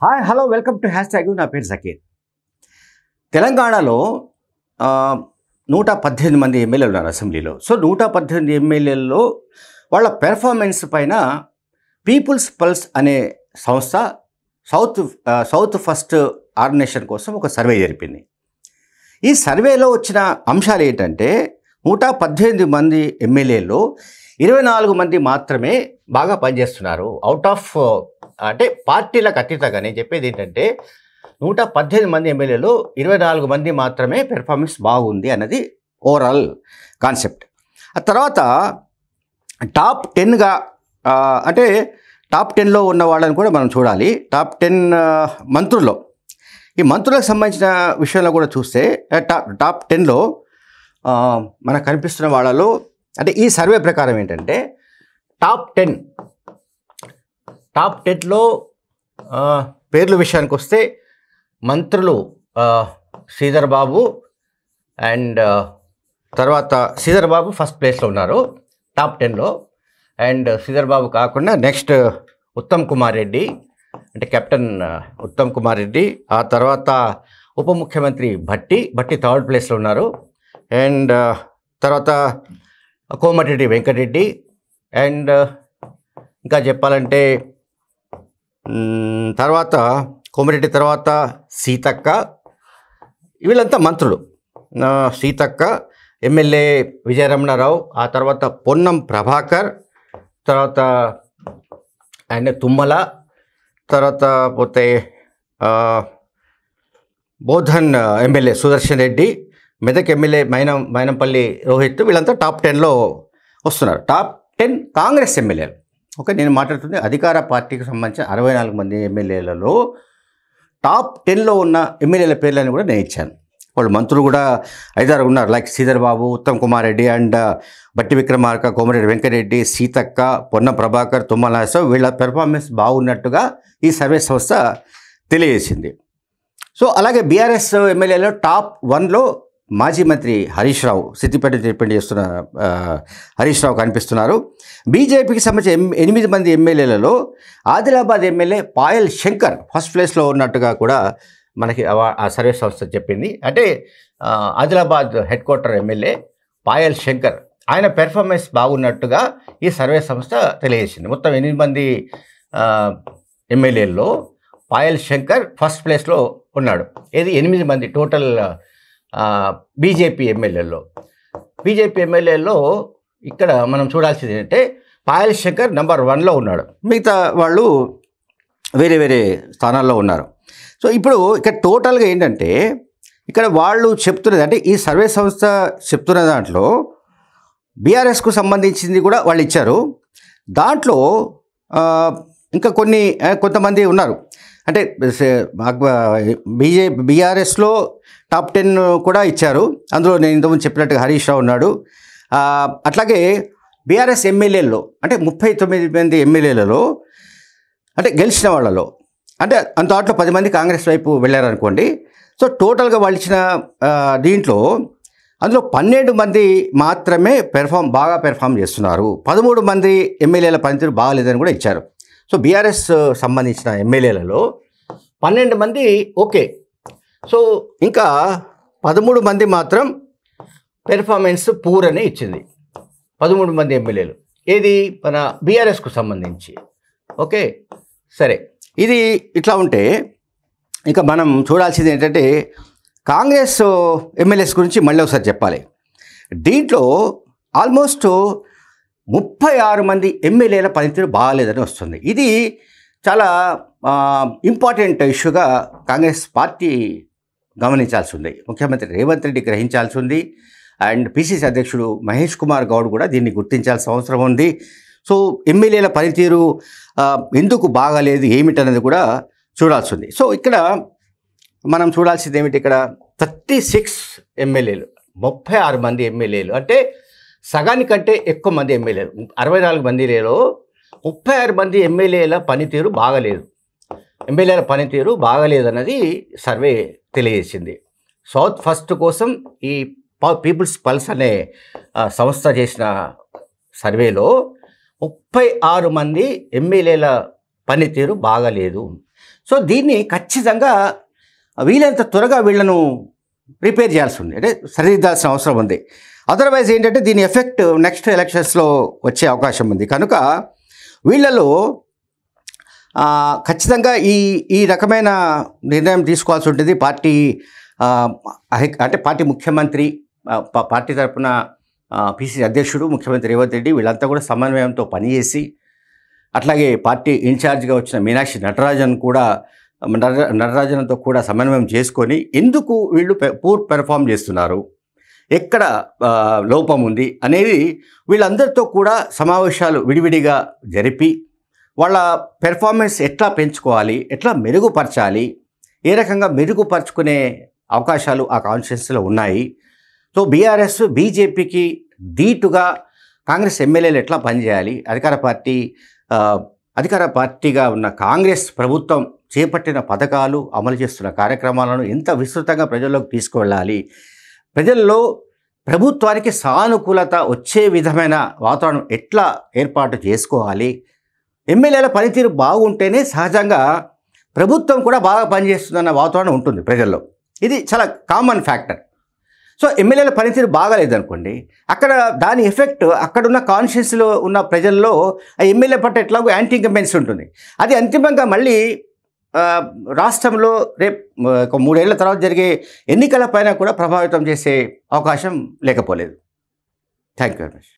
Hi hello welcome to hash tag. నా పేరు జకీర్. తెలంగాణలో 118 మంది ఎమ్మెల్యేలు ఉన్నారు అసెంబ్లీలో. సో 118 ఎమ్మెల్యేలలో వాళ్ళ పెర్ఫార్మెన్స్ పైన పీపుల్స్ పల్స్ అనే సంస్థ సౌత్ ఫస్ట్ ఆర్గనైజేషన్ కోసం ఒక సర్వే జరిపింది. ఈ సర్వేలో వచ్చిన అంశాలు ఏంటంటే 118 మంది ఎమ్మెల్యేలు 24 మంది మాత్రమే బాగా పనిచేస్తున్నారు. అవుట్ ఆఫ్ అంటే పార్టీలకు అతీతంగా నేను చెప్పేది ఏంటంటే 118 మంది ఎమ్మెల్యేలు 24 మంది మాత్రమే పెర్ఫార్మెన్స్ బాగుంది అన్నది ఓవరాల్ కాన్సెప్ట్. ఆ తర్వాత టాప్ 10గా అంటే టాప్ 10లో ఉన్న వాళ్ళని కూడా మనం చూడాలి. టాప్ 10 మంత్రుల్లో ఈ మంత్రులకు సంబంధించిన విషయంలో కూడా చూస్తే టాప్ 10లో మనకు కనిపిస్తున్న వాళ్ళలో అంటే ఈ సర్వే ప్రకారం ఏంటంటే టాప్ 10లో పేర్ల విషయానికి వస్తే మంత్రులు శ్రీధర్ బాబు అండ్ తర్వాత శ్రీధర్ బాబు ఫస్ట్ ప్లేస్లో ఉన్నారు టాప్ 10లో. అండ్ శ్రీధర్ బాబు కాకుండా నెక్స్ట్ ఉత్తమ్ కుమార్ రెడ్డి అంటే కెప్టెన్ ఉత్తమ్ కుమార్ రెడ్డి. ఆ తర్వాత ఉప ముఖ్యమంత్రి భట్టి థర్డ్ ప్లేస్లో ఉన్నారు. అండ్ తర్వాత కోమటిరెడ్డి వెంకటరెడ్డి అండ్ ఇంకా చెప్పాలంటే తర్వాత కోమటిరెడ్డి తర్వాత సీతక్క. వీళ్ళంతా మంత్రులు. సీతక్క, ఎమ్మెల్యే విజయరమణారావు, ఆ తర్వాత పొన్నం ప్రభాకర్, తర్వాత ఆయన తుమ్మల, తర్వాత పోతే బోధన్ ఎమ్మెల్యే సుదర్శన్ రెడ్డి, మెదక్ ఎమ్మెల్యే మైనంపల్లి రోహిత్. వీళ్ళంతా టాప్ 10లో వస్తున్నారు. టాప్ 10 కాంగ్రెస్ ఎమ్మెల్యేలు. ఓకే, నేను మాట్లాడుతుంది అధికార పార్టీకి సంబంధించిన 64 మంది ఎమ్మెల్యేలలో టాప్ 10లో ఉన్న ఎమ్మెల్యేల పేర్లను కూడా నేను ఇచ్చాను. వాళ్ళు మంత్రులు కూడా 5-6 ఉన్నారు. Like Sridhar Babu, Uttam Kumar Reddy and Bhatti Vikramarka, Komatireddy Venkatareddy, Seethakka, Ponnam Prabhakar, Tummala Nageswararao. వీళ్ళ పెర్ఫార్మెన్స్ బాగున్నట్టుగా ఈ సర్వే సంస్థ తెలియజేసింది. సో అలాగే బీఆర్ఎస్ ఎమ్మెల్యేలో టాప్ 1లో మాజీ మంత్రి హరీష్ రావు, సిద్దిపేట డిపెండ్ చేస్తున్న హరీష్ రావు కనిపిస్తున్నారు. బీజేపీకి సంబంధించిన 8 మంది ఎమ్మెల్యేలలో ఆదిలాబాద్ ఎమ్మెల్యే పాయల్ శంకర్ ఫస్ట్ ప్లేస్లో ఉన్నట్టుగా కూడా మనకి ఆ సర్వే సంస్థ చెప్పింది. అంటే Adilabad head quarter MLA Payal Shankar, ఆయన పెర్ఫార్మెన్స్ బాగున్నట్టుగా ఈ సర్వే సంస్థ తెలియజేసింది. మొత్తం 8 మంది ఎమ్మెల్యేల్లో పాయల్ శంకర్ ఫస్ట్ ప్లేస్లో ఉన్నాడు. ఇది 8 మంది టోటల్ బీజేపీ ఎమ్మెల్యేల్లో ఇక్కడ మనం చూడాల్సింది ఏంటంటే పాయల్ శంకర్ నెంబర్ 1లో ఉన్నాడు. మిగతా వాళ్ళు వేరే వేరే స్థానాల్లో ఉన్నారు. సో ఇప్పుడు ఇక్కడ టోటల్గా ఏంటంటే ఇక్కడ వాళ్ళు చెప్తున్నది అంటే ఈ సర్వే సంస్థ చెప్తున్న దాంట్లో బీఆర్ఎస్కు సంబంధించింది కూడా వాళ్ళు ఇచ్చారు. దాంట్లో ఇంకా కొంతమంది ఉన్నారు. అంటే బీఆర్ఎస్లో టాప్ 10 కూడా ఇచ్చారు. అందులో నేను ఇంతకుముందు చెప్పినట్టుగా హరీష్ రావు ఉన్నాడు. అట్లాగే బీఆర్ఎస్ ఎమ్మెల్యేల్లో అంటే 39 మంది ఎమ్మెల్యేలలో అంటే గెలిచిన వాళ్ళలో అంటే దాంట్లో 10 మంది కాంగ్రెస్ వైపు వెళ్ళారనుకోండి. సో టోటల్గా వాళ్ళు ఇచ్చిన దీంట్లో అందులో 12 మంది మాత్రమే బాగా పెర్ఫామ్ చేస్తున్నారు. 13 మంది ఎమ్మెల్యేల పనితీరు బాగాలేదని కూడా ఇచ్చారు. సో బీఆర్ఎస్ సంబంధించిన ఎమ్మెల్యేలలో 12 మంది ఓకే. సో ఇంకా 13 మంది మాత్రం పెర్ఫార్మెన్స్ పూర్ అనే ఇచ్చింది. 13 మంది ఎమ్మెల్యేలు ఏది మన బీఆర్ఎస్కు సంబంధించి. ఓకే సరే, ఇది ఇట్లా ఉంటే ఇంకా మనం చూడాల్సింది ఏంటంటే కాంగ్రెస్ ఎమ్మెల్యేస్ గురించి మళ్ళీ ఒకసారి చెప్పాలి. దీంట్లో ఆల్మోస్ట్ 36 మంది ఎమ్మెల్యేల పనితీరు బాగాలేదని వస్తుంది. ఇది చాలా ఇంపార్టెంట్ ఇష్యూగా కాంగ్రెస్ పార్టీ గమనించాల్సి ఉంది. ముఖ్యమంత్రి రేవంత్ రెడ్డి గ్రహించాల్సి ఉంది. అండ్ పిసిసి అధ్యక్షుడు మహేష్ కుమార్ గౌడ్ కూడా దీన్ని గుర్తించాల్సిన అవసరం ఉంది. సో ఎమ్మెల్యేల పనితీరు ఎందుకు బాగాలేదు ఏమిటనేది కూడా చూడాల్సి ఉంది. సో ఇక్కడ మనం చూడాల్సింది ఏమిటి, ఇక్కడ 36 ఎమ్మెల్యేలు 36 మంది ఎమ్మెల్యేలు అంటే సగానికంటే ఎక్కువ మంది ఎమ్మెల్యేలు. 64 మందిలో 36 మంది ఎమ్మెల్యేల పనితీరు బాగలేదన్నది సర్వే తెలియజేసింది. సౌత్ ఫస్ట్ కోసం ఈ పీపుల్స్ పల్స్ అనే సంస్థ చేసిన సర్వేలో 36 మంది ఎమ్మెల్యేల పనితీరు బాగలేదు. సో దీన్ని ఖచ్చితంగా వీలైనంత త్వరగా వీళ్ళను రిపేర్ చేయాల్సి ఉంది, అంటే సరిదిద్దాల్సిన అవసరం ఉంది. అదర్వైజ్ ఏంటంటే దీని ఎఫెక్ట్ నెక్స్ట్ ఎలక్షన్స్లో వచ్చే అవకాశం ఉంది. కనుక వీళ్ళలో ఖచ్చితంగా ఈ రకమైన నిర్ణయం తీసుకోవాల్సి ఉంటుంది. పార్టీ అంటే పార్టీ ముఖ్యమంత్రి, పార్టీ తరఫున పిసిసి అధ్యక్షుడు, ముఖ్యమంత్రి రేవంత్ రెడ్డి వీళ్ళంతా కూడా సమన్వయంతో పనిచేసి, అట్లాగే పార్టీ ఇన్ఛార్జ్గా వచ్చిన మీనాక్షి నటరాజన్తో కూడా సమన్వయం చేసుకొని ఎందుకు వీళ్ళు పూర్ పెర్ఫామ్ చేస్తున్నారు, ఎక్కడ లోపం ఉంది అనేది వీళ్ళందరితో కూడా సమావేశాలు విడివిడిగా జరిపి వాళ్ళ పెర్ఫార్మెన్స్ ఎట్లా పెంచుకోవాలి, ఎట్లా మెరుగుపరచాలి, ఏ రకంగా మెరుగుపరుచుకునే అవకాశాలు ఆ కాన్స్టిట్యున్సీలో ఉన్నాయి. సో బీఆర్ఎస్ బీజేపీకి ధీటుగా కాంగ్రెస్ ఎమ్మెల్యేలు ఎట్లా పనిచేయాలి, అధికార పార్టీగా ఉన్న కాంగ్రెస్ ప్రభుత్వం చేపట్టిన పథకాలు, అమలు చేస్తున్న కార్యక్రమాలను ఎంత విస్తృతంగా ప్రజల్లోకి తీసుకువెళ్ళాలి, ప్రజల్లో ప్రభుత్వానికి సానుకూలత వచ్చే విధమైన వాతావరణం ఎట్లా ఏర్పాటు చేసుకోవాలి, ఎమ్మెల్యేల పనితీరు బాగుంటేనే సహజంగా ప్రభుత్వం కూడా బాగా పనిచేస్తుందన్న వాతావరణం ఉంటుంది ప్రజల్లో. ఇది చాలా కామన్ ఫ్యాక్టర్. సో ఎమ్మెల్యేల పనితీరు బాగాలేదనుకోండి, అక్కడ దాని ఎఫెక్ట్ అక్కడున్న కాన్షియస్లో ఉన్న ప్రజల్లో ఆ ఎమ్మెల్యే పట్ల ఎట్లాగో యాంటీ ఇంకంబెన్సీ ఉంటుంది. అది అంతిమంగా మళ్ళీ రాష్ట్రంలో రేపు ఒక 3 ఏళ్ల తర్వాత జరిగే ఎన్నికల పైన కూడా ప్రభావితం చేసే అవకాశం లేకపోలేదు. Thank you very much.